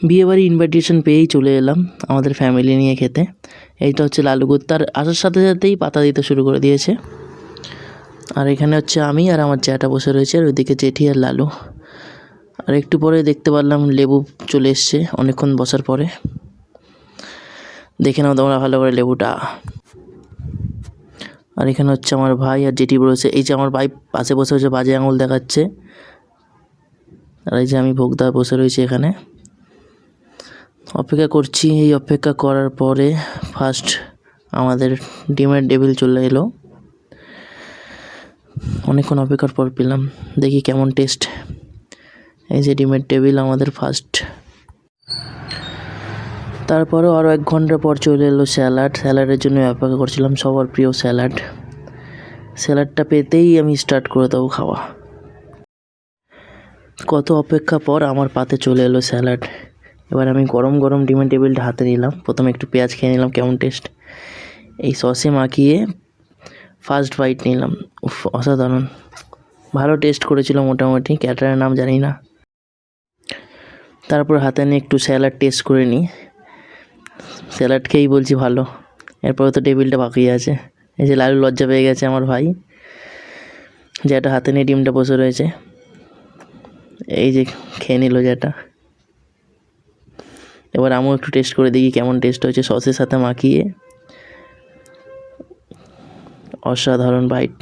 বিয়েবাড়ি ইনভাইটেশন পেয়েই চলে এলাম আমাদের ফ্যামিলি নিয়ে খেতে। এইটা হচ্ছে লালু তার আসার সাথে সাথেই পাতা দিতে শুরু করে দিয়েছে। আর এখানে হচ্ছে আমি আর আমার জ্যাঠা বসে রয়েছে, আর ওইদিকে জেঠি আর লালু। আর একটু পরে দেখতে পারলাম লেবু চলে এসছে অনেকক্ষণ বসার পরে। দেখে নাও তোমরা ভালো করে লেবুটা। আর এখানে হচ্ছে আমার ভাই আর জেঠি বসে। এই যে আমার ভাই পাশে বসে বসে বাজে আঙুল দেখাচ্ছে, আর এই যে আমি ভোগদা বসে রয়েছি এখানে অপেক্ষা করছি। এই অপেক্ষা করার পরে ফার্স্ট আমাদের ডিমের টেবিল চলে এলো। অনেকক্ষণ অপেক্ষার পর পেলাম, দেখি কেমন টেস্ট। এই যে ডিমের টেবিল আমাদের ফার্স্ট। তারপরেও আরও 1 ঘন্টা পর চলে এলো স্যালাড। স্যালাডের জন্য অপেক্ষা করছিলাম, সবার প্রিয় স্যালাড। স্যালাডটা পেতেই আমি স্টার্ট করে দেবো খাওয়া। কত অপেক্ষা পর আমার পাতে চলে এলো স্যালাড। এবার আমি গরম গরম ডিমের টেবিলটা হাতে নিলাম। প্রথমে একটু পেঁয়াজ খেয়ে নিলাম, কেমন টেস্ট। এই সসে মাখিয়ে ফার্স্ট বাইট নিলাম। উফ, অসাধারণ, ভালো টেস্ট করেছিল মোটামুটি, ক্যাটারের নাম জানি না। তারপর হাতে নিয়ে একটু স্যালাড টেস্ট করে নিই। স্যালাড খেয়েই বলছি ভালো। এরপরে তো টেবিলটা বাকি আছে। এই যে লালু লজ্জা পেয়ে গেছে আমার ভাই, যেটা হাতে নিয়ে ডিমটা বসে রয়েছে। এই যে খেয়ে নিল যেটা। এবার আমিও একটু টেস্ট করে দেখি কেমন টেস্ট হয়েছে সসের সাথে মাখিয়ে। অসাধারণ বাইট।